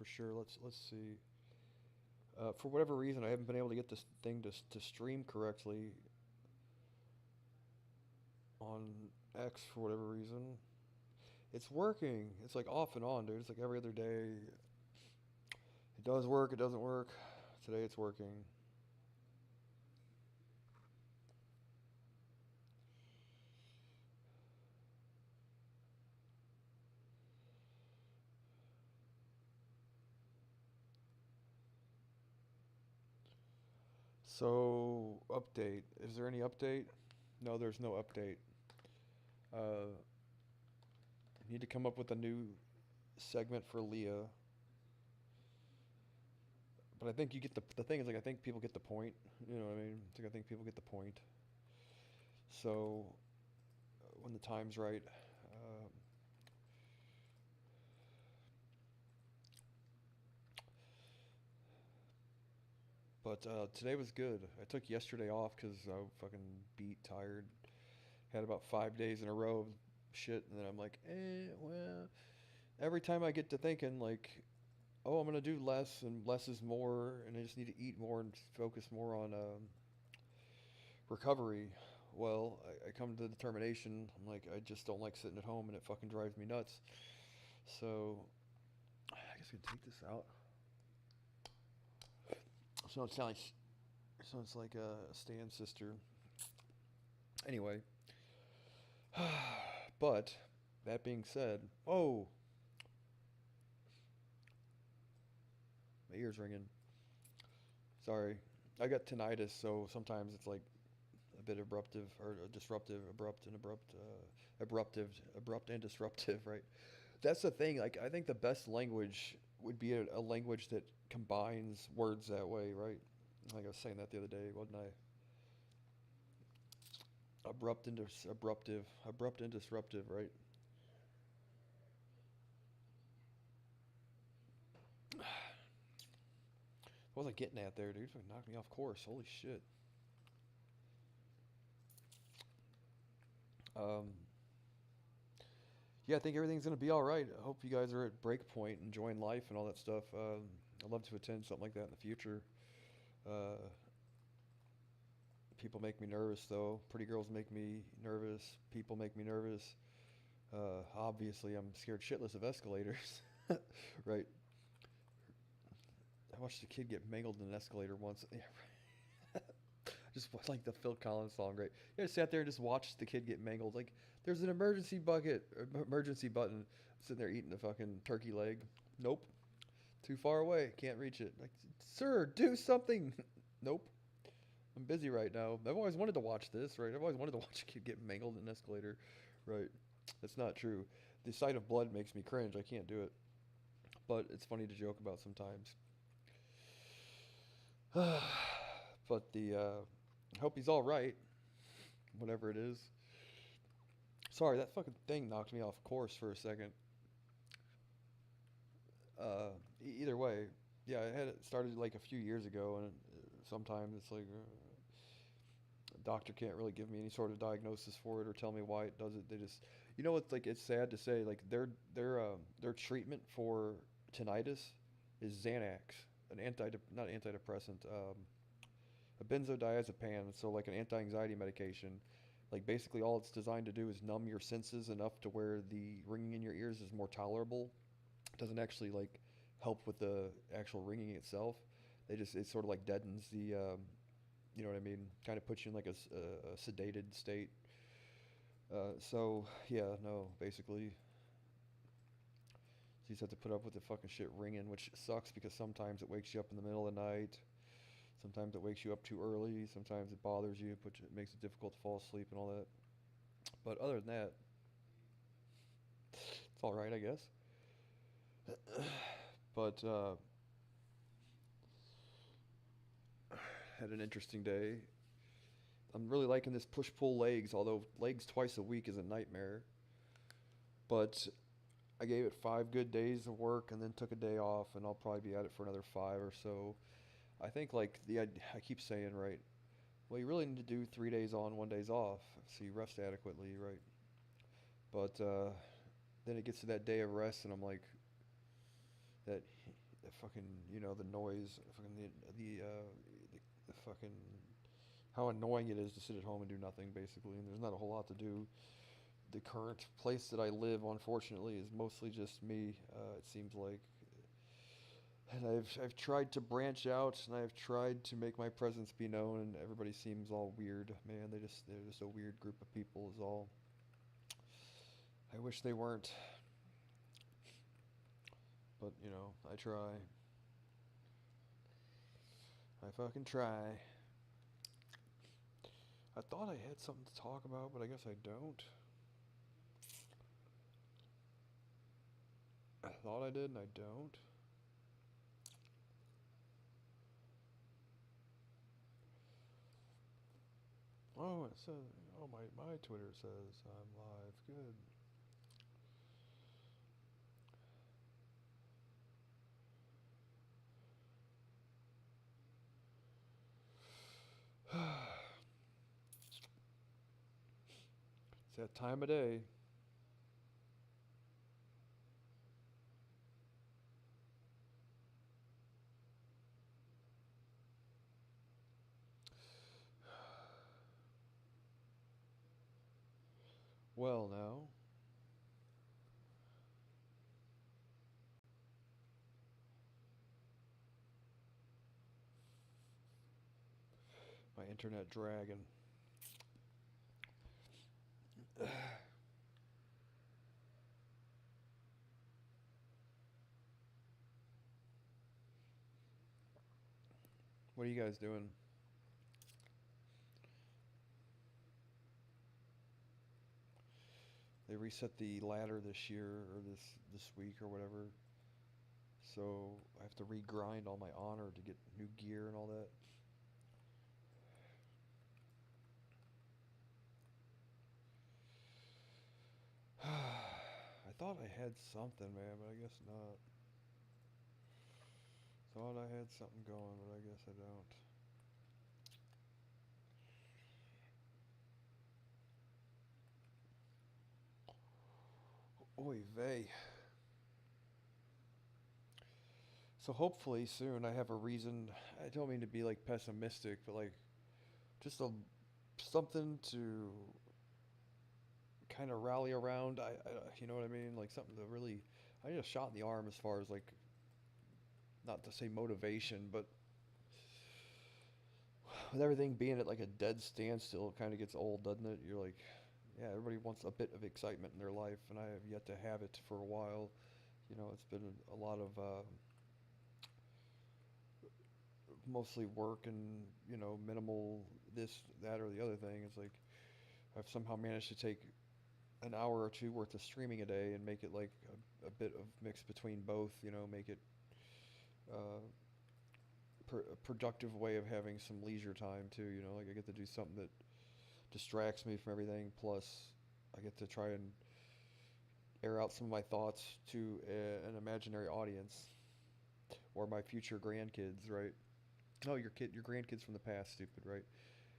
for sure. Let's see. For whatever reason, I haven't been able to get this thing to stream correctly on X for whatever reason. It's working. It's like off and on, dude. It's like every other day. It does work. It doesn't work. Today it's working. So, update. Is there any update? No, there's no update. Uh, need to come up with a new segment for Leah. But I think you get the thing is like I think people get the point. You know what I mean? It's like I think people get the point. So when the time's right, um, but today was good. I took yesterday off because I was fucking beat, tired. Had about 5 days in a row of shit, and then I'm like, well. Every time I get to thinking like, oh, I'm gonna do less, and less is more, and I just need to eat more and focus more on recovery. Well, I come to the determination. I'm like, I just don't like sitting at home, and it fucking drives me nuts. So, I guess I can take this out. So it sounds like a Stan's sister. Anyway, but that being said, oh, my ears ringing. Sorry, I got tinnitus, so sometimes it's like a bit abruptive or disruptive, abrupt and disruptive, right? That's the thing. Like, I think the best language would be a language that combines words that way, right? Like I was saying that the other day, wasn't I? Abrupt and disruptive, right? What was I getting at there, dude? Fucking knocked me off course. Holy shit. Um, yeah, I think everything's gonna be all right. I hope you guys are at break point, enjoying life and all that stuff. I'd love to attend something like that in the future. Uh, People make me nervous, though. Pretty girls make me nervous. People make me nervous. Obviously, I'm scared shitless of escalators. Right. I watched a kid get mangled in an escalator once. Just like the Phil Collins song, right? You just sat there and just watched the kid get mangled. Like, there's an emergency button. Sitting there eating a fucking turkey leg. Nope. Too far away. Can't reach it. Like, sir, do something. Nope. I'm busy right now. I've always wanted to watch this, right? I've always wanted to watch a kid get mangled in an escalator, right? That's not true. The sight of blood makes me cringe. I can't do it. But it's funny to joke about sometimes. But I hope he's all right, whatever it is. Sorry, that fucking thing knocked me off course for a second. Either way, yeah, I had it started like a few years ago, and sometimes it's like a doctor can't really give me any sort of diagnosis for it or tell me why it does it. They just, you know, it's like it's sad to say, like their treatment for tinnitus is Xanax, an not antidepressant, a benzodiazepam, so like an anti-anxiety medication. Like basically all it's designed to do is numb your senses enough to where the ringing in your ears is more tolerable. It doesn't actually like help with the actual ringing itself. It sort of like deadens the you know what I mean? Kind of puts you in like a sedated state. So yeah, no, basically, you just have to put up with the fucking shit ringing, which sucks because sometimes it wakes you up in the middle of the night. Sometimes it wakes you up too early. Sometimes it bothers you, it makes it difficult to fall asleep and all that. But other than that, it's all right, I guess. But had an interesting day. I'm really liking this push pull legs, although legs twice a week is a nightmare. But I gave it 5 good days of work and then took a day off, and I'll probably be at it for another five or so. I think like I keep saying right. Well, you really need to do 3 days on, 1 days off, so you rest adequately, right? But then it gets to that day of rest, and I'm like that the fucking, the noise, fucking the fucking how annoying it is to sit at home and do nothing basically, and there's not a whole lot to do. The current place that I live, unfortunately, is mostly just me. It seems like, and I've tried to branch out, and I've tried to make my presence be known, and everybody seems all weird. Man, they're just a weird group of people. Is all. I wish they weren't, but I try. I fucking try. I thought I had something to talk about, but I guess I don't. I thought I did, and I don't. Oh, it says. Oh, my Twitter says I'm live. Good. It's that time of day. Well, now. My internet dragon. What are you guys doing? They reset the ladder this year or this week or whatever. So I have to regrind all my honor to get new gear and all that. I thought I had something, man, but I guess not. Thought I had something going, but I guess I don't. Oy vey. So hopefully soon I have a reason. I don't mean to be like pessimistic, but like just something to kind of rally around. You know what I mean? Like something to really. I need a shot in the arm as far as like, not to say motivation, but with everything being at like a dead standstill, it kind of gets old, doesn't it? You're like, yeah, everybody wants a bit of excitement in their life, and I have yet to have it for a while. It's been a lot of mostly work and minimal this, that, or the other thing. It's like I've somehow managed to take an hour or two worth of streaming a day and make it like a bit of mix between both. Make it uh, a productive way of having some leisure time too. Like I get to do something that distracts me from everything. Plus, I get to try and air out some of my thoughts to an imaginary audience or my future grandkids, right? Oh, your grandkids from the past, stupid, right?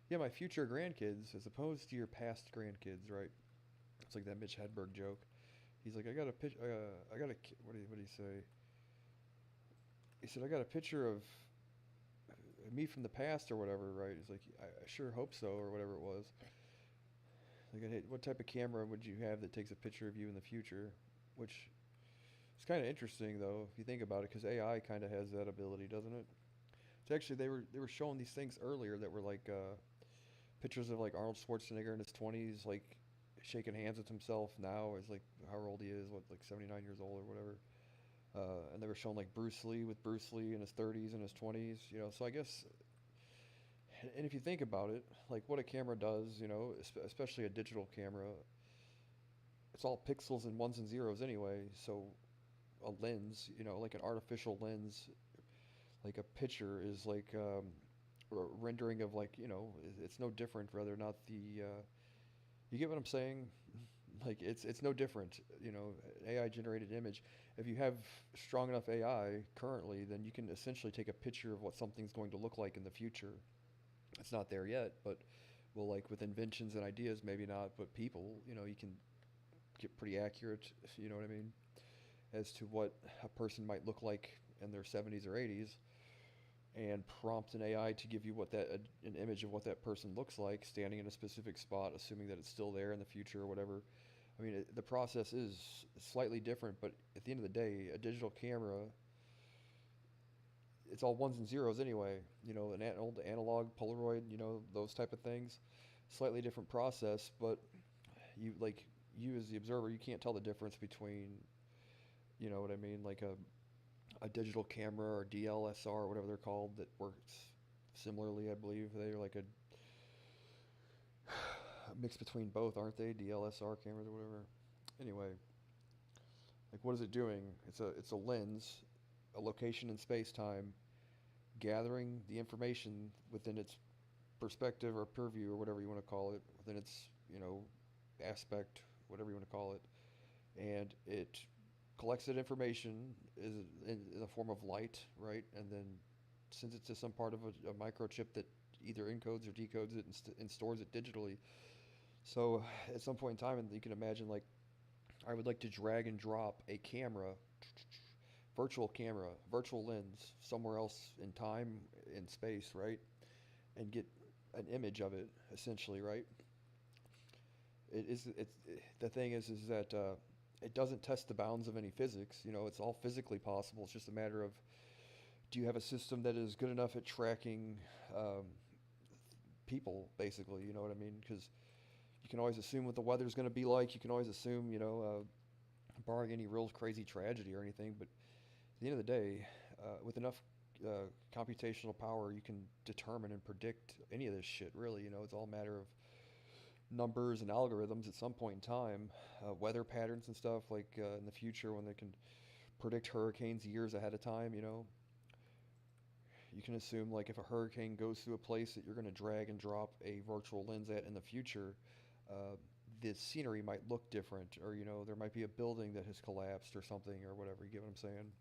Yeah, my future grandkids, as opposed to your past grandkids, right? It's like that Mitch Hedberg joke. He's like, I got a pitch. I got a. What did he say? He said, I got a picture of me from the past or whatever, right? He's like, I sure hope so, or whatever it was. Like, hey, what type of camera would you have that takes a picture of you in the future? Which is kind of interesting, though, if you think about it, because AI kind of has that ability, doesn't it? It's actually they were showing these things earlier that were like pictures of like Arnold Schwarzenegger in his 20s, like shaking hands with himself now as like how old he is, what, like 79 years old or whatever. And they were showing like Bruce Lee with Bruce Lee in his 30s and his 20s, So I guess, and if you think about it, like what a camera does, especially a digital camera, it's all pixels and ones and zeros anyway. So a lens, like an artificial lens, like a picture is like rendering of like, it's no different whether or not you get what I'm saying? Like it's no different, AI generated image. If you have strong enough AI currently, then you can essentially take a picture of what something's going to look like in the future. It's not there yet, but well, like with inventions and ideas, maybe not, but people, you can get pretty accurate, you know what I mean, as to what a person might look like in their 70s or 80s and prompt an AI to give you an image of what that person looks like standing in a specific spot, assuming that it's still there in the future or whatever. I mean, the process is slightly different, but at the end of the day, a digital camera, it's all ones and zeros anyway. You know, an old analog Polaroid, you know, those type of things. Slightly different process, but you as the observer, you can't tell the difference between, you know what I mean, like a digital camera or DLSR or whatever they're called that works similarly. I believe they're like a mix between both, aren't they? DLSR cameras or whatever. Anyway, like what is it doing? It's a lens, a location in space time, gathering the information within its perspective or purview or whatever you want to call it, within its, you know, aspect, whatever you want to call it, and it collects that information is in the form of light, right? And then sends it to some part of a microchip that either encodes or decodes it and stores it digitally. So at some point in time, and you can imagine, like, I would like to drag and drop a camera, virtual lens somewhere else in time, in space, right? And get an image of it, essentially, right? The thing is that it doesn't test the bounds of any physics. You know, it's all physically possible. It's just a matter of, do you have a system that is good enough at tracking um, people, basically? You know what I mean? Because you can always assume what the weather's going to be like. You can always assume, you know, barring any real crazy tragedy or anything. But at the end of the day, with enough computational power, you can determine and predict any of this shit, really. You know, it's all a matter of numbers and algorithms at some point in time, weather patterns and stuff, like in the future when they can predict hurricanes years ahead of time. You know, you can assume, like, if a hurricane goes through a place that you're going to drag and drop a virtual lens at in the future, uh, the scenery might look different, or, you know, there might be a building that has collapsed or something or whatever. You get what I'm saying?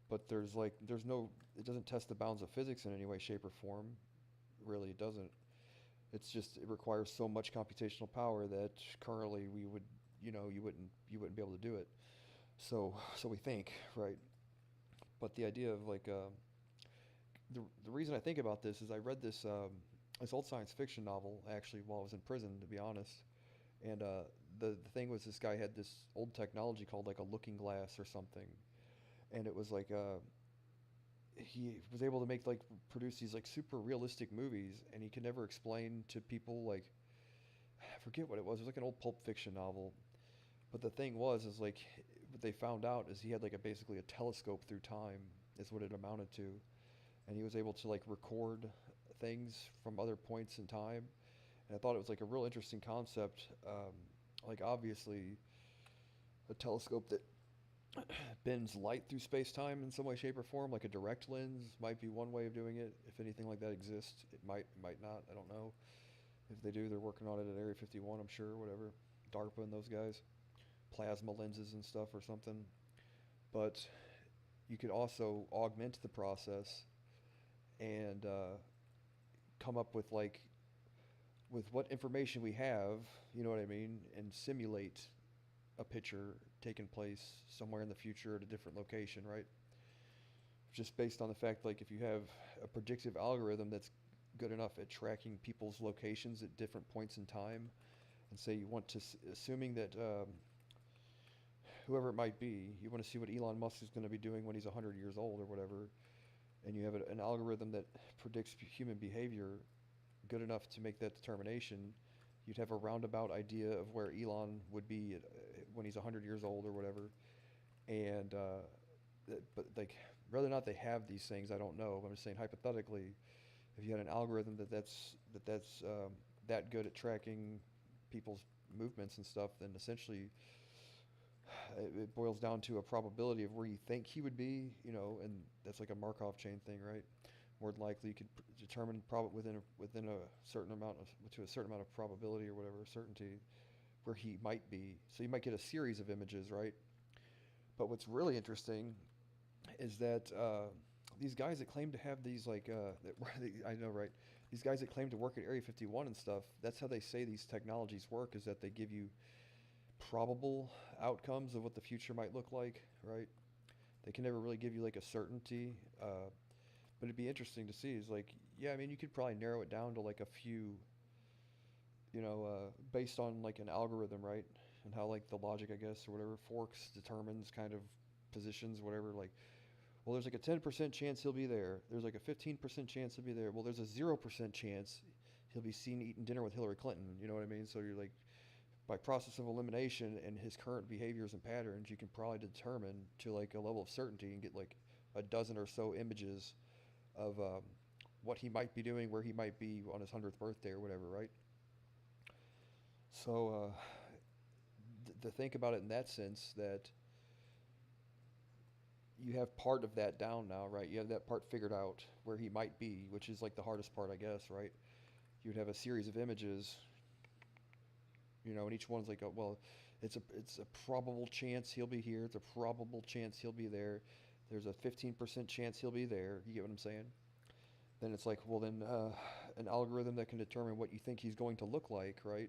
But it doesn't test the bounds of physics in any way, shape, or form. Really, it doesn't. It's just, it requires so much computational power that currently we would, you know, you wouldn't be able to do it. So we think, right? But the idea of, like, the reason I think about this is I read this old science fiction novel, actually, while I was in prison, to be honest. And the thing was, this guy had this old technology called, like, a looking glass or something, and it was like he was able to produce these, like, super realistic movies, and he could never explain to people, like, I forget what it was. It was like an old Pulp Fiction novel. But the thing was, is, like, what they found out is he had, like, basically a telescope through time, is what it amounted to, and he was able to, like, record things from other points in time. And I thought it was, like, a real interesting concept. Like, obviously, a telescope that bends light through space-time in some way, shape, or form, like a direct lens, might be one way of doing it. If anything like that exists, it might not. I don't know. If they do, they're working on it at Area 51, I'm sure, whatever. DARPA and those guys. Plasma lenses and stuff or something. But you could also augment the process and come up with, like, with what information we have, you know what I mean, and simulate a picture taking place somewhere in the future at a different location, right? Just based on the fact, like, if you have a predictive algorithm that's good enough at tracking people's locations at different points in time, and say you want to, assuming that whoever it might be, you want to see what Elon Musk is going to be doing when he's 100 years old or whatever, and you have an algorithm that predicts human behavior good enough to make that determination, you'd have a roundabout idea of where Elon would be when he's 100 years old or whatever. And but, like, whether or not they have these things, I don't know. I'm just saying, hypothetically, if you had an algorithm that's that good at tracking people's movements and stuff, then essentially it boils down to a probability of where you think he would be, you know, and that's like a Markov chain thing, right? More than likely, you could determine within a certain amount to a certain amount of probability or whatever, certainty, where he might be. So you might get a series of images, right? But what's really interesting is that these guys that claim to have these, like, I know, right? These guys that claim to work at Area 51 and stuff, that's how they say these technologies work, is that they give you probable outcomes of what the future might look like, right? They can never really give you like a certainty. But it'd be interesting to see. Is like, yeah, I mean, you could probably narrow it down to like a few, based on like an algorithm, right? And how like the logic, I guess, or whatever, forks determines kind of positions, whatever. Like, well, there's like a 10% chance he'll be there. There's like a 15% chance he'll be there. Well, there's a 0% chance he'll be seen eating dinner with Hillary Clinton. You know what I mean? So you're like, by process of elimination and his current behaviors and patterns, you can probably determine to like a level of certainty and get like a dozen or so images of what he might be doing, where he might be on his 100th birthday or whatever, right? So to think about it in that sense, that you have part of that down now, right? You have that part figured out where he might be, which is like the hardest part, I guess, right? You'd have a series of images, and each one's like, well, it's a probable chance he'll be here. It's a probable chance he'll be there. There's a 15% chance he'll be there. You get what I'm saying? Then it's like, well, then an algorithm that can determine what you think he's going to look like, right?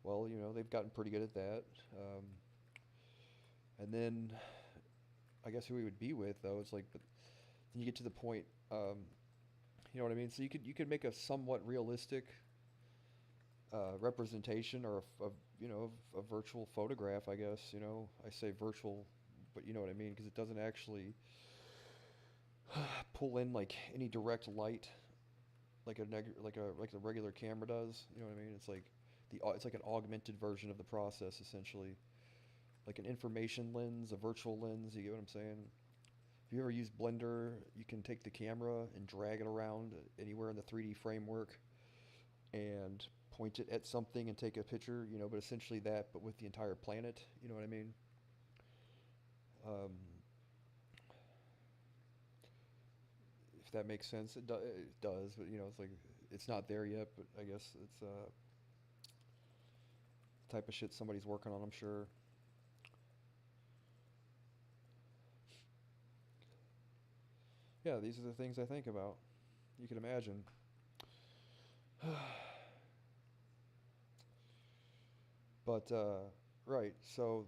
Well, they've gotten pretty good at that. And then I guess who he would be with, though, it's like, but then you get to the point, you know what I mean? So you could make a somewhat realistic representation or a virtual photograph, I guess. I say virtual, but you know what I mean, because it doesn't actually pull in like any direct light like a regular camera does. You know what I mean? It's like an augmented version of the process, essentially, like an information lens, a virtual lens. You get what I'm saying? If you ever use Blender, you can take the camera and drag it around anywhere in the 3D framework and point it at something and take a picture. But essentially that, but with the entire planet. You know what I mean? Um, if that makes sense, it does. But it's like it's not there yet. But I guess it's the type of shit somebody's working on, I'm sure. Yeah, these are the things I think about. You can imagine. But right, so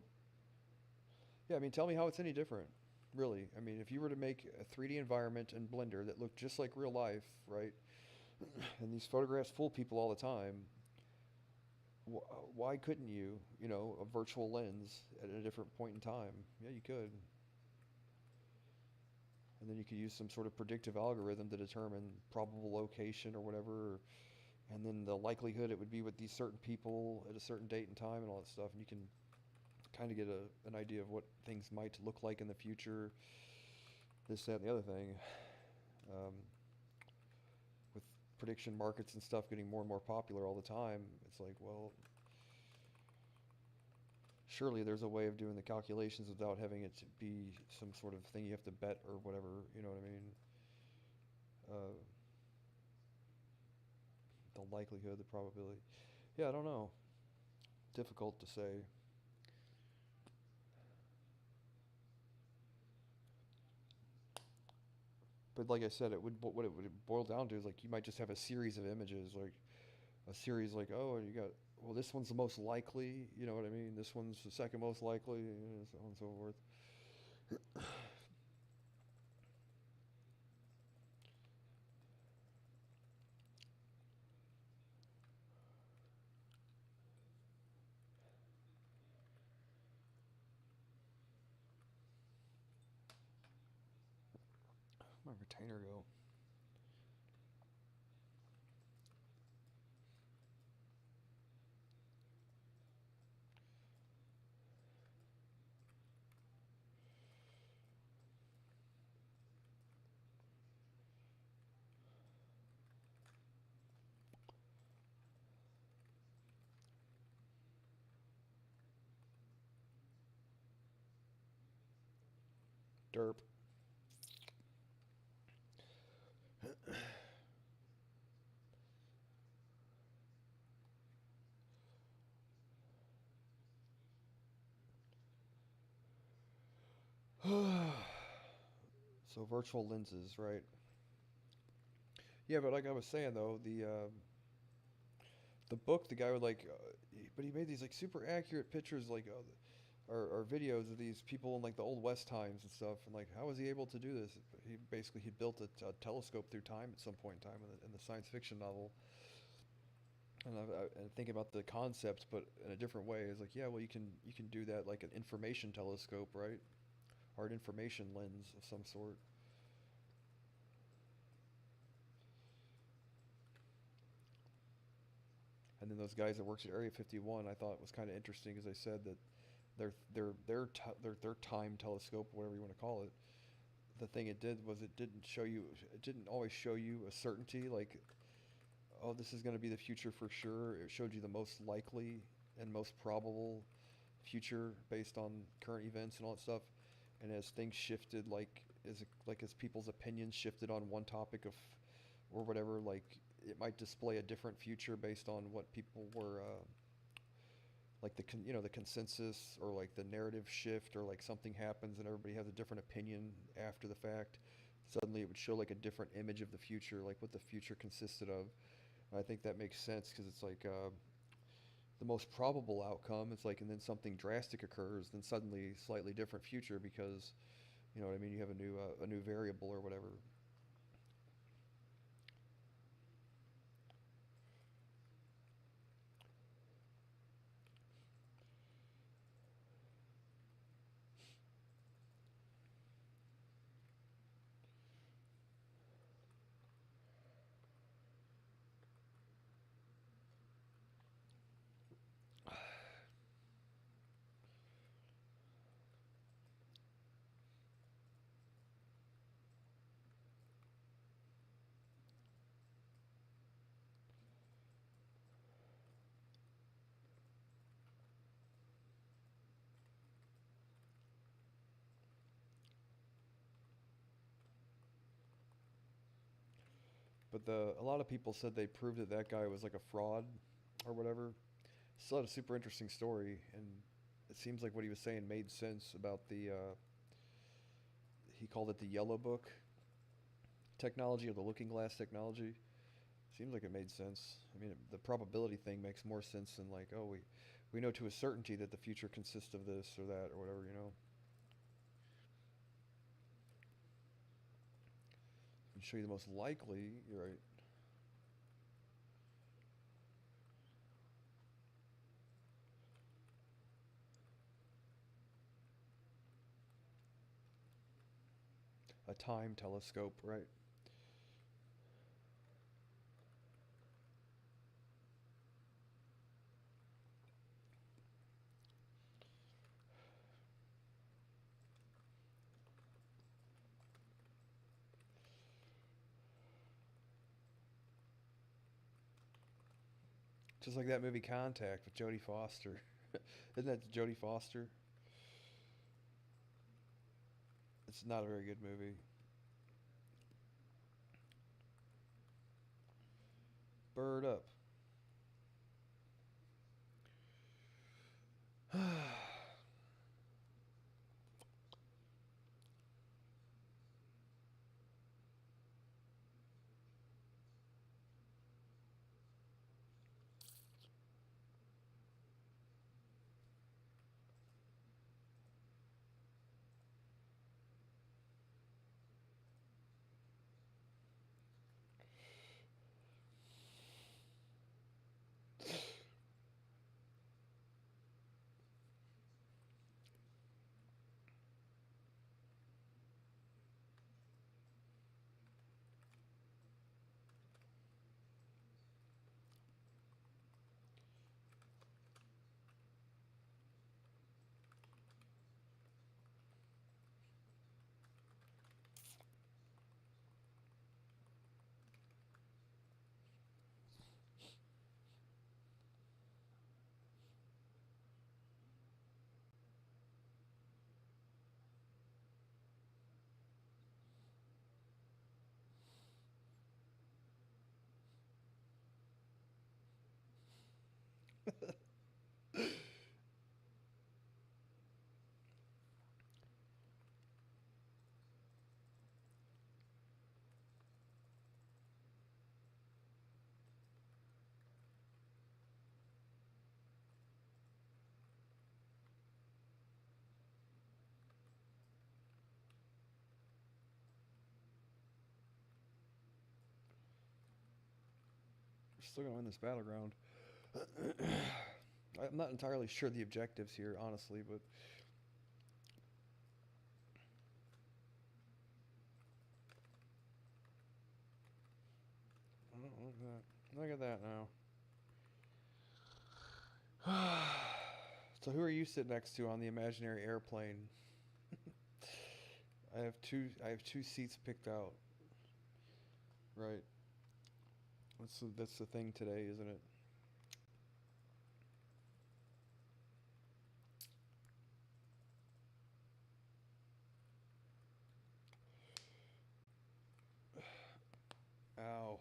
yeah, I mean, tell me how it's any different, really. I mean, if you were to make a 3D environment in Blender that looked just like real life, right? And these photographs fool people all the time. Why couldn't you, a virtual lens at a different point in time? Yeah, you could. And then you could use some sort of predictive algorithm to determine probable location or whatever, and then the likelihood it would be with these certain people at a certain date and time and all that stuff. And you can kind of get an idea of what things might look like in the future, this, that, and the other thing. Um, with prediction markets and stuff getting more and more popular all the time, it's like, well, surely there's a way of doing the calculations without having it to be some sort of thing you have to bet or whatever. You know what I mean? Uh, the likelihood, the probability. Yeah, I don't know. Difficult to say. But like I said, what it would boil down to is like you might just have a series of images, like a series like, oh, you got, well, this one's the most likely. You know what I mean? This one's the second most likely, so on and so forth. Where'd my retainer go? Derp. So virtual lenses, right? Yeah, but like I was saying though, the book, the guy would like, but he made these like super accurate pictures, like are videos of these people in like the old West times and stuff, and like how was he able to do this? He built a telescope through time at some point in time in the science fiction novel, and thinking about the concept, but in a different way. It's like, yeah, well, you can do that like an information telescope, right, or an information lens of some sort. And then those guys that works at Area 51, I thought was kind of interesting because they said that their time telescope, whatever you want to call it, the thing it did was it didn't always show you a certainty like, oh, this is going to be the future for sure. It showed you the most likely and most probable future based on current events and all that stuff. And as things shifted, as people's opinions shifted on one topic of or whatever, like it might display a different future based on what people were like the consensus or like the narrative shift or like something happens and everybody has a different opinion after the fact. Suddenly, it would show like a different image of the future, like what the future consisted of. And I think that makes sense because it's like the most probable outcome. It's like, and then something drastic occurs, then suddenly slightly different future because you know what I mean. You have a new variable or whatever. But the a lot of people said they proved that that guy was like a fraud or whatever. Still had a super interesting story, and it seems like what he was saying made sense about the he called it the yellow book technology or the looking glass technology. Seems like it made sense. I mean, the probability thing makes more sense than like, oh, we know to a certainty that the future consists of this or that or whatever, you know. And show you the most likely. You're right. A time telescope, right? Just like that movie Contact with Jodie Foster. Isn't that Jodie Foster? It's not a very good movie. Bird up. Still gonna win this battleground. I'm not entirely sure the objectives here, honestly, but oh, look at that. Look at that now. So who are you sitting next to on the imaginary airplane? I have two seats picked out. Right. That's the thing today, isn't it? Ow.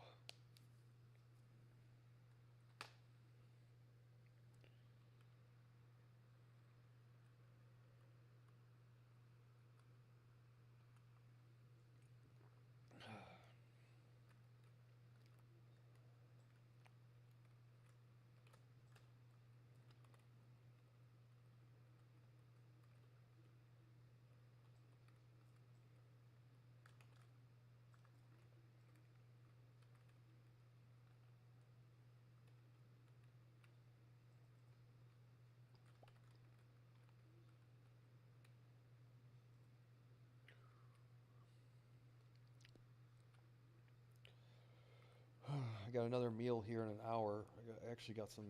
I got another meal here in an hour. I actually got some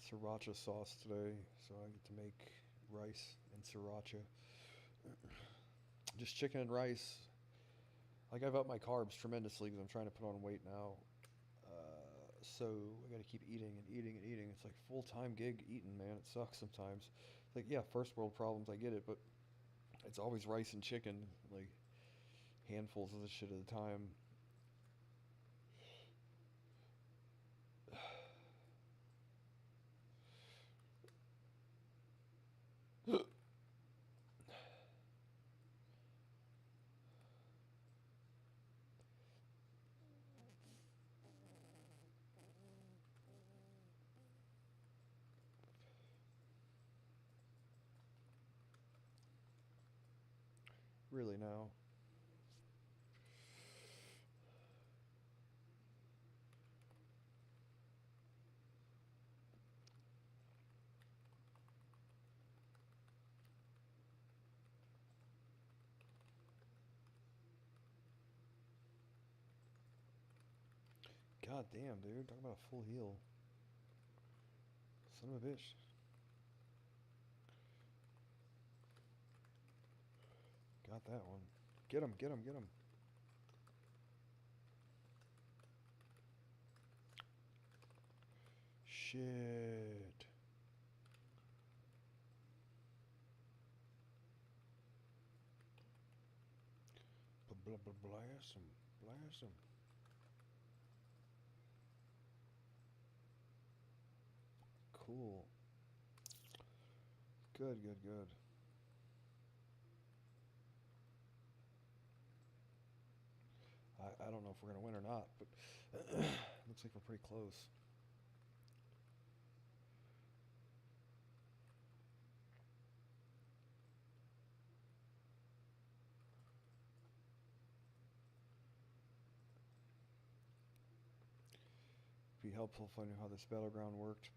sriracha sauce today, so I get to make rice and sriracha. Just chicken and rice. Like I've upped my carbs tremendously because I'm trying to put on weight now. So I got to keep eating and eating and eating. It's like full-time gig eating, man. It sucks sometimes. It's like, yeah, first world problems, I get it, but it's always rice and chicken, like handfuls of this shit at a time. Really now. God damn, dude. Talk about a full heal. Son of a bitch. Got that one. Get him, get him, get him. Shit. Blast him. Blast him. Cool. Good, good, good. I don't know if we're going to win or not, but looks like we're pretty close. Be helpful if I knew how this battleground worked.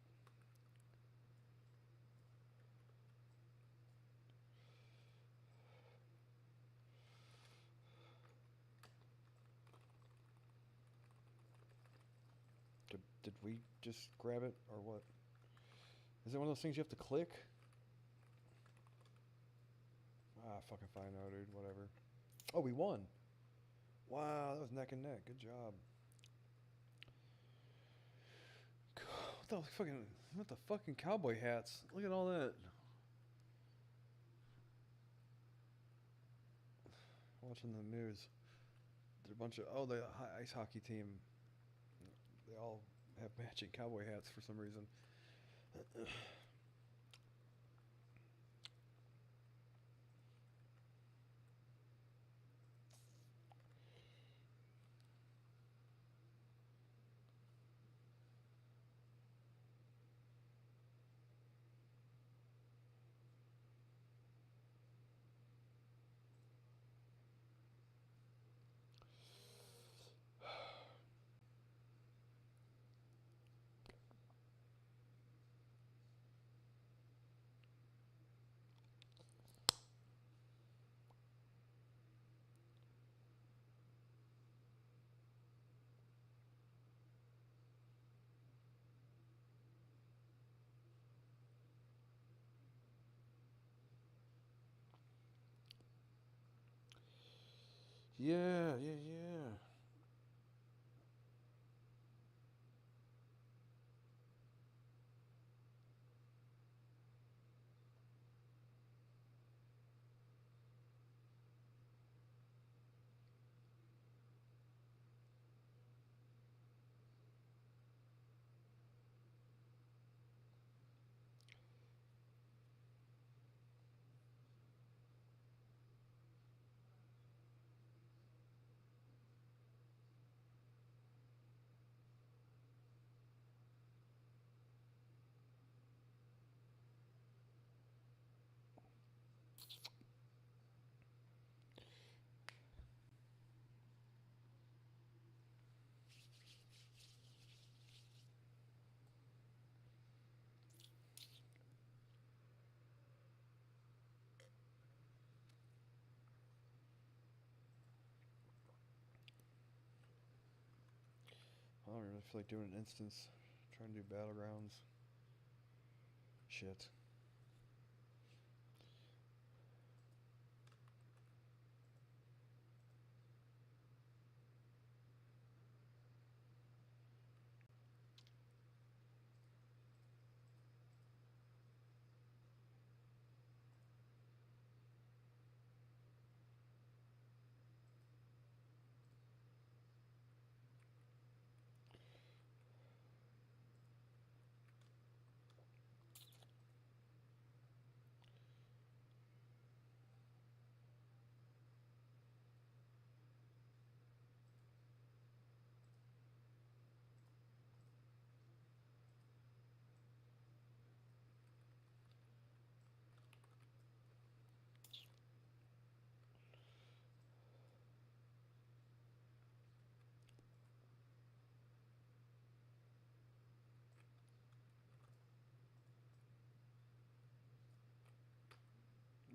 Did we just grab it or what? Is it one of those things you have to click? Ah, fucking fine now, dude. Whatever. Oh, we won. Wow, that was neck and neck. Good job. What the fucking cowboy hats? Look at all that. Watching the news. There's a bunch of the ice hockey team. They all have matching cowboy hats for some reason. Yeah, yeah, yeah. I don't really feel like doing an instance. Trying to do battlegrounds. Shit.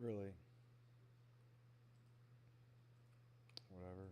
Really. Whatever.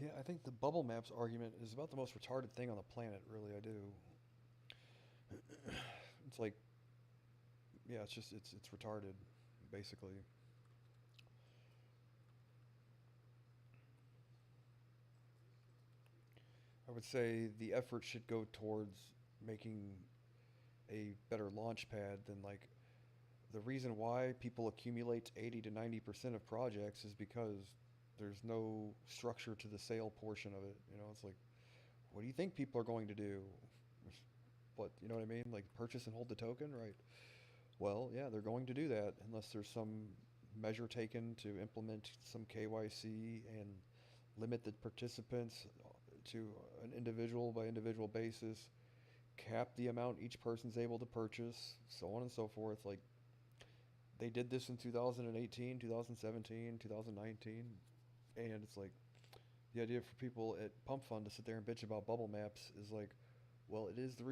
Yeah, I think the bubble maps argument is about the most retarded thing on the planet, really, I do. It's like, yeah, it's retarded, basically. I would say the effort should go towards making a better launch pad than like the reason why people accumulate 80 to 90% of projects is because there's no structure to the sale portion of it. You know, it's like, what do you think people are going to do? What, you know what I mean? Like purchase and hold the token, right? Well, yeah, they're going to do that unless there's some measure taken to implement some KYC and limit the participants to an individual by individual basis, cap the amount each person's able to purchase, so on and so forth. Like they did this in 2018, 2017, 2019, and it's like the idea for people at Pump Fund to sit there and bitch about bubble maps is like, well, it is the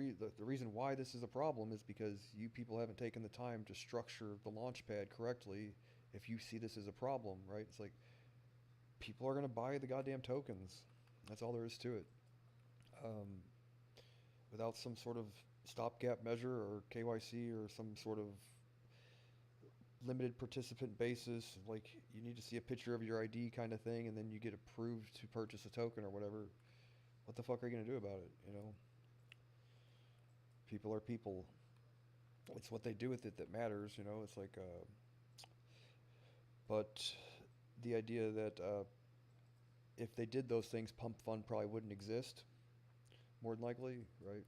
reason why this is a problem is because you people haven't taken the time to structure the launch pad correctly. If you see this as a problem, right? It's like people are going to buy the goddamn tokens. That's all there is to it. Um, Without some sort of stopgap measure or KYC or some sort of limited participant basis, like you need to see a picture of your ID kind of thing, and then you get approved to purchase a token or whatever. What the fuck are you gonna do about it? You know, people are people. It's what they do with it that matters. You know, it's like, but the idea that if they did those things, Pump Fund probably wouldn't exist. More than likely, right?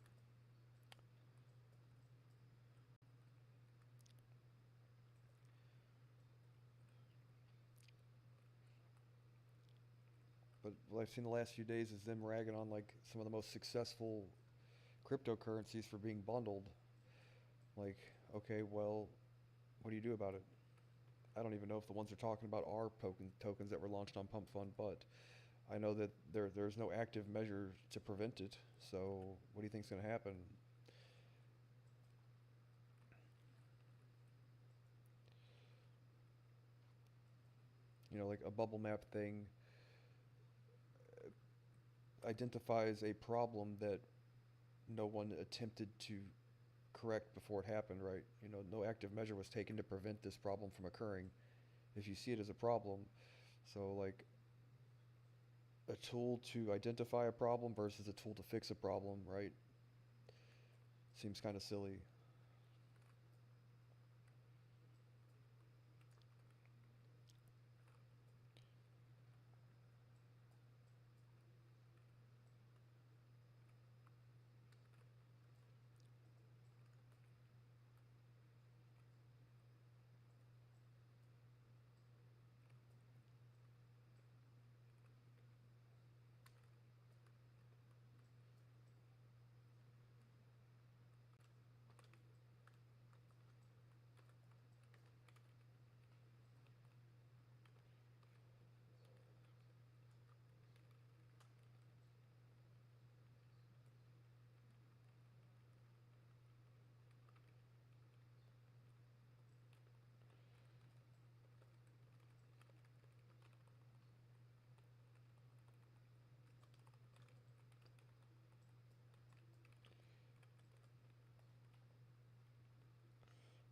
But what I've seen the last few days is them ragging on like some of the most successful cryptocurrencies for being bundled. Like, okay, well, what do you do about it? I don't even know if the ones they're talking about are tokens that were launched on Pump Fund, but I know that there's no active measure to prevent it. So what do you think's going to happen? You know, like a bubble map thing identifies a problem that no one attempted to correct before it happened, right? You know, no active measure was taken to prevent this problem from occurring. If you see it as a problem, so like a tool to identify a problem versus a tool to fix a problem, right? Seems kind of silly.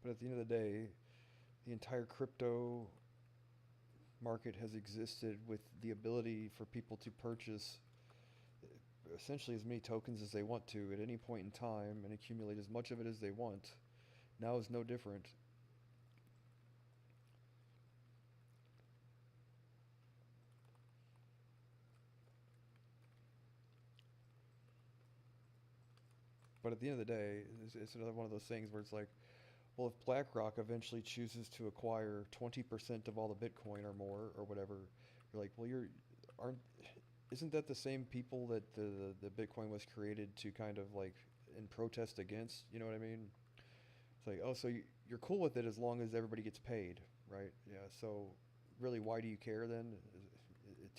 But at the end of the day, the entire crypto market has existed with the ability for people to purchase essentially as many tokens as they want to at any point in time and accumulate as much of it as they want. Now is no different. But at the end of the day, it's another one of those things where it's like, well, if BlackRock eventually chooses to acquire 20% of all the Bitcoin or more or whatever, you're like, well, aren't isn't that the same people that the Bitcoin was created to kind of like in protest against? You know what I mean? It's like, oh, so you're cool with it as long as everybody gets paid, right? Yeah. So really, why do you care then?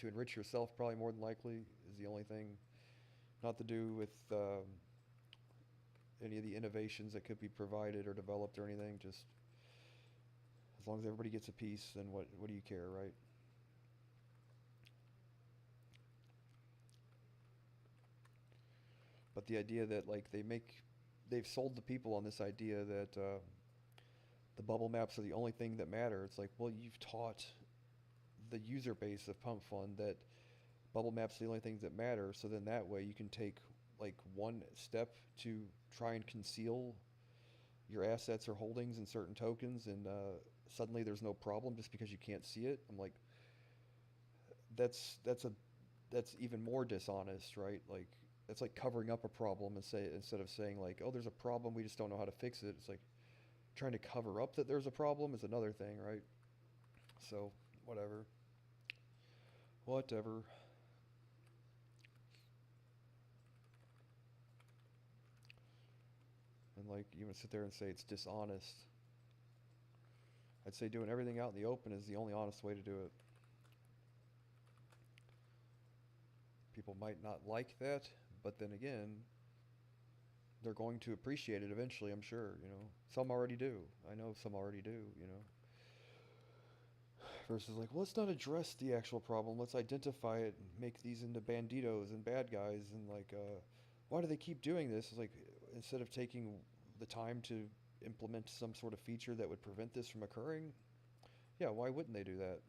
To enrich yourself, probably more than likely, is the only thing. Not to do with any of the innovations that could be provided or developed or anything. Just as long as everybody gets a piece, then what do you care, right? But the idea that like they've sold the people on this idea that the bubble maps are the only thing that matter. It's like, well, you've taught the user base of Pump Fund that bubble maps are the only things that matter. So then that way you can take like one step to try and conceal your assets or holdings in certain tokens, and suddenly there's no problem just because you can't see it. I'm like, that's that's even more dishonest, right? Like that's like covering up a problem and say instead of saying like, oh, there's a problem, we just don't know how to fix it. It's like trying to cover up that there's a problem is another thing, right? So whatever, whatever. And like you would sit there and say it's dishonest. I'd say doing everything out in the open is the only honest way to do it. People might not like that, but then again, they're going to appreciate it eventually, I'm sure, you know. Some already do. I know some already do, you know. Versus like, well, let's not address the actual problem. Let's identify it and make these into banditos and bad guys and like why do they keep doing this? It's like instead of taking the time to implement some sort of feature that would prevent this from occurring, yeah, why wouldn't they do that?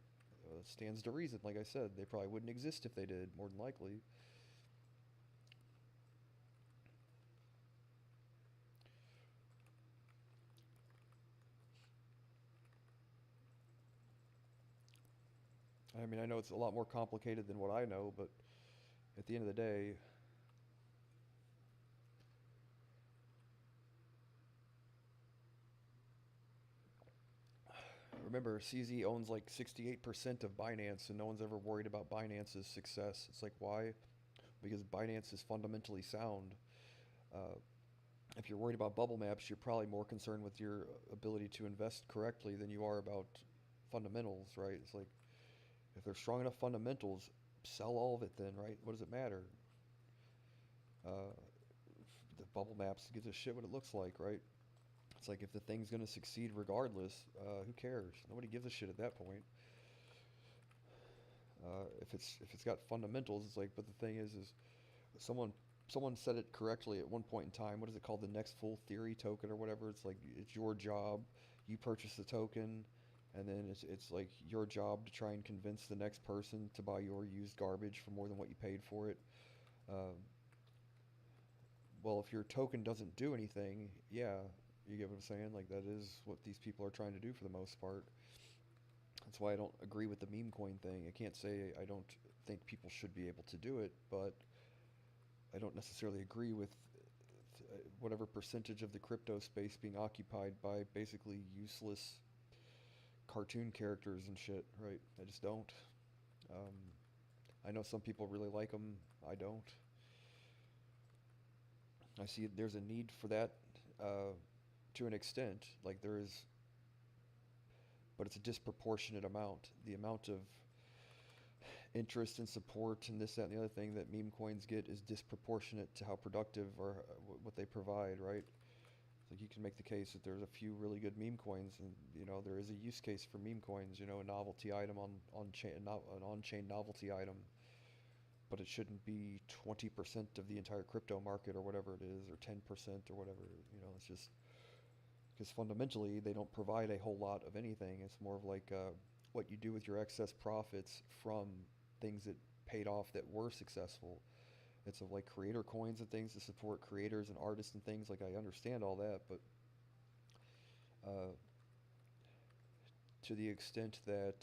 Stands to reason, like I said, they probably wouldn't exist if they did, more than likely. I mean, I know it's a lot more complicated than what I know, but at the end of the day, Remember, CZ owns like 68% of Binance, and no one's ever worried about Binance's success. It's like, why? Because Binance is fundamentally sound. Uh, if you're worried about bubble maps, you're probably more concerned with your ability to invest correctly than you are about fundamentals, right? It's like, if they're strong enough fundamentals, sell all of it then, right? What does it matter? Uh, the bubble maps gives a shit what it looks like, right? It's like if the thing's going to succeed regardless, who cares? Nobody gives a shit at that point. If it's got fundamentals, it's like. But the thing is someone someone said it correctly at one point in time. What is it called? The next full theory token or whatever. It's like it's your job. You purchase the token, and then it's like your job to try and convince the next person to buy your used garbage for more than what you paid for it. Um, well, if your token doesn't do anything, yeah, you get what I'm saying? Like, that is what these people are trying to do for the most part. That's why I don't agree with the meme coin thing. I can't say I don't think people should be able to do it, but I don't necessarily agree with whatever percentage of the crypto space being occupied by basically useless cartoon characters and shit, right? I just don't. Um, I know some people really like them. I don't. I see there's a need for that uh, to an extent. Like there is, but it's a disproportionate amount. The amount of interest and support and this, that, and the other thing that meme coins get is disproportionate to how productive or what they provide, right? Like you can make the case that there's a few really good meme coins, and there is a use case for meme coins. A novelty item on chain, an on-chain novelty item, but it shouldn't be 20% of the entire crypto market or whatever it is, or 10% or whatever. It's just because fundamentally they don't provide a whole lot of anything. It's more of like what you do with your excess profits from things that paid off that were successful. It's of like creator coins and things to support creators and artists and things. Like I understand all that, but uh, to the extent that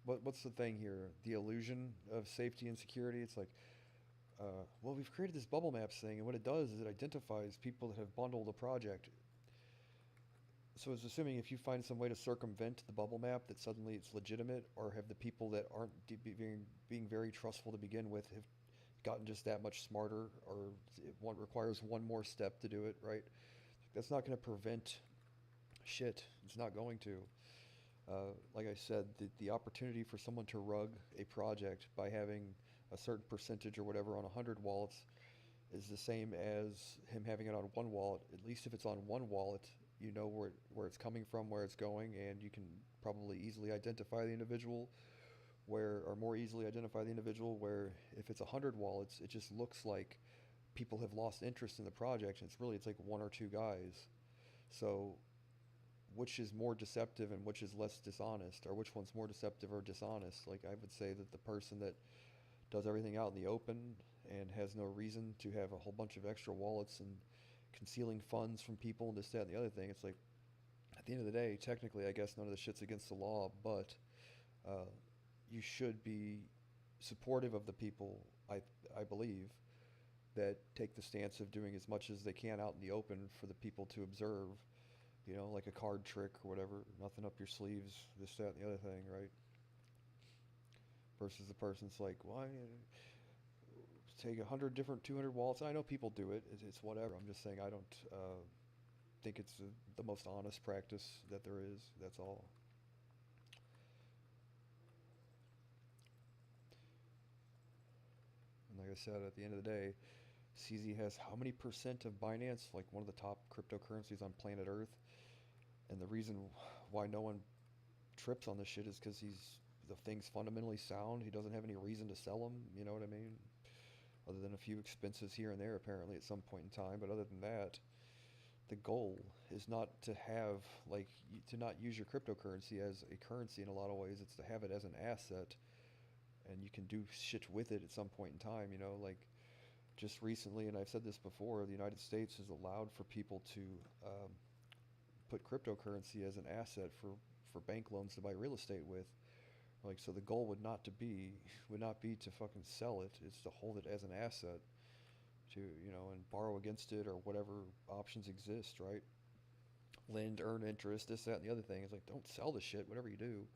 but what's the thing here? The illusion of safety and security. It's like, well, we've created this bubble maps thing, and what it does is it identifies people that have bundled a project. So it's assuming if you find some way to circumvent the bubble map, that suddenly it's legitimate, or have the people that aren't being very trustful to begin with have gotten just that much smarter, or it requires one more step to do it, right? That's not going to prevent shit. It's not going to. Like I said, the opportunity for someone to rug a project by having a certain percentage or whatever on 100 wallets is the same as him having it on one wallet. At least if it's on one wallet, you know where it's coming from, where it's going, and you can probably easily identify the individual or more easily identify the individual, where if it's 100 wallets, it just looks like people have lost interest in the project, and it's like one or two guys. So which is more deceptive and which is less dishonest, or which one's more deceptive or dishonest? Like I would say that the person that does everything out in the open and has no reason to have a whole bunch of extra wallets and concealing funds from people and this, that, and the other thing. It's like, at the end of the day, technically, I guess none of the shit's against the law, but uh, you should be supportive of the people, I believe, that take the stance of doing as much as they can out in the open for the people to observe. Like a card trick or whatever, nothing up your sleeves, this, that, and the other thing, right? Versus the person's like, why take 100 different 200 wallets? I know people do it. It's whatever. I'm just saying I don't think it's the most honest practice that there is. That's all. And like I said, at the end of the day, CZ has how many percent of Binance? Like one of the top cryptocurrencies on planet Earth. And the reason why no one trips on this shit is because he's the thing's fundamentally sound. He doesn't have any reason to sell them. You know what I mean? Other than a few expenses here and there, apparently at some point in time. But other than that, the goal is not to have to not use your cryptocurrency as a currency in a lot of ways. It's to have it as an asset, and you can do shit with it at some point in time. You know, like just recently, and I've said this before, the United States has allowed for people to put cryptocurrency as an asset for bank loans to buy real estate with. Like, so the goal would not be to fucking sell it. It's to hold it as an asset to, and borrow against it or whatever options exist, right? Lend, earn interest, this, that, and the other thing. It's like, don't sell the shit, whatever you do.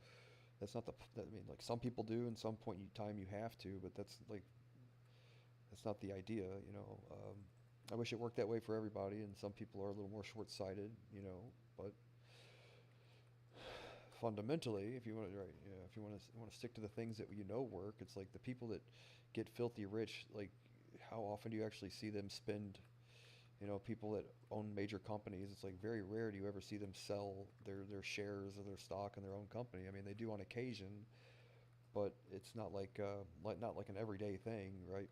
That's not I mean, like, some people do, and some point in time you have to, but that's not the idea, I wish it worked that way for everybody, and some people are a little more short-sighted, but fundamentally, if you want to, right, yeah, if you want to stick to the things that work, it's like the people that get filthy rich, like, how often do you actually see them spend? People that own major companies, it's like very rare do you ever see them sell their shares of their stock in their own company. I mean, they do on occasion, but it's not like an everyday thing, right?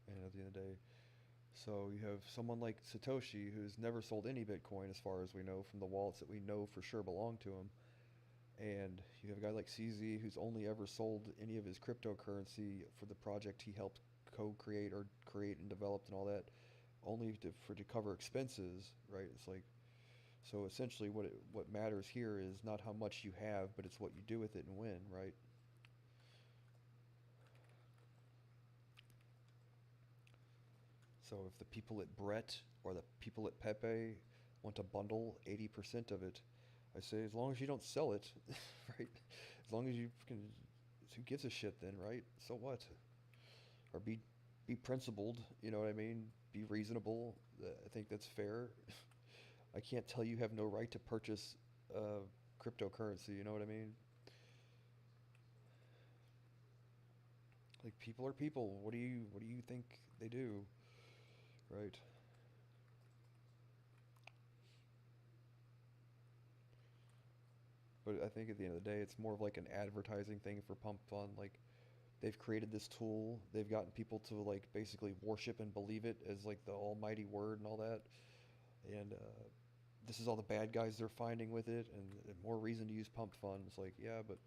And at the end of the day, so you have someone like Satoshi who's never sold any Bitcoin as far as we know from the wallets that we know for sure belong to him. And you have a guy like CZ who's only ever sold any of his cryptocurrency for the project he helped co-create or create and developed and all that, only to cover expenses, right? It's like, so essentially what matters here is not how much you have, but it's what you do with it and when, right? So if the people at Brett or the people at Pepe want to bundle 80% of it, I say as long as you don't sell it, right? As long as you can, who gives a shit then, right? So what? Or be principled, you know what I mean? Be reasonable. I think that's fair. I can't tell you have no right to purchase cryptocurrency, you know what I mean? Like, people are people. What do you think they do, right? But I think at the end of the day, it's more of like an advertising thing for Pump Fun. Like, they've created this tool. They've gotten people to like basically worship and believe it as like the almighty word and all that. And this is all the bad guys they're finding with it, and more reason to use Pump Fun. It's like, yeah, but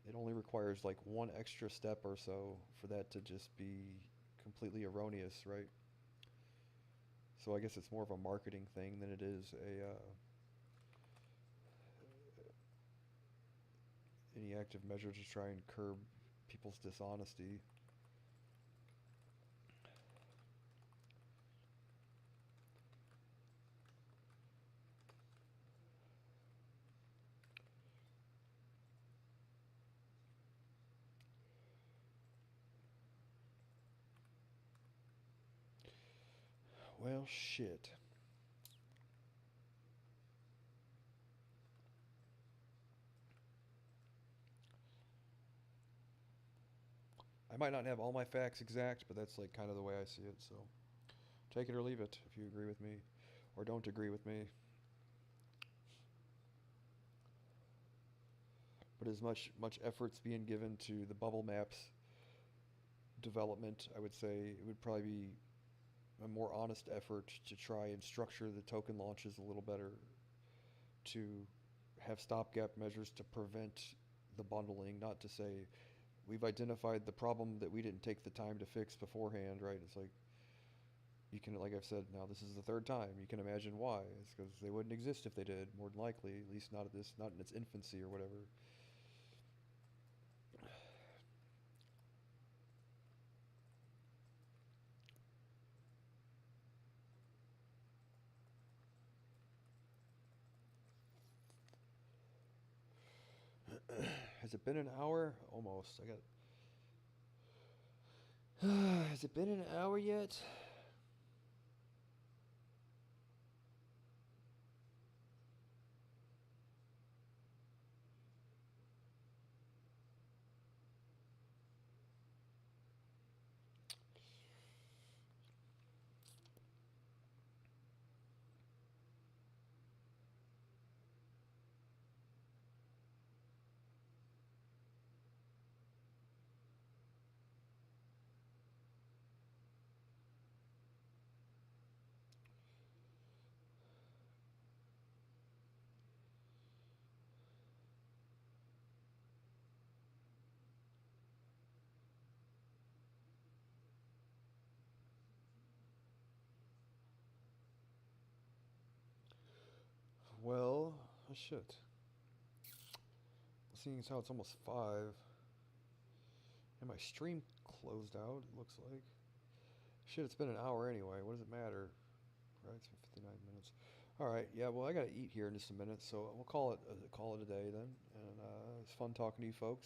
it only requires like one extra step or so for that to just be completely erroneous, right? So I guess it's more of a marketing thing than it is any active measure to try and curb people's dishonesty. Well, shit. I might not have all my facts exact, but that's like kind of the way I see it. So take it or leave it if you agree with me or don't agree with me. But as much effort's being given to the bubble maps development, I would say it would probably be a more honest effort to try and structure the token launches a little better, to have stopgap measures to prevent the bundling, not to say we've identified the problem that we didn't take the time to fix beforehand, right? It's like, you can, like I've said, now this is the third time. You can imagine why. It's because they wouldn't exist if they did, more than likely, at least not in its infancy or whatever. Has it been an hour? Almost. Has it been an hour yet? shit. Seeing as how it's almost 5. And my stream closed out, it looks like. Shit, it's been an hour anyway. What does it matter? Right, it's been 59 minutes. All right, yeah. Well, I gotta eat here in just a minute, so we'll call it a day then. And it's fun talking to you folks.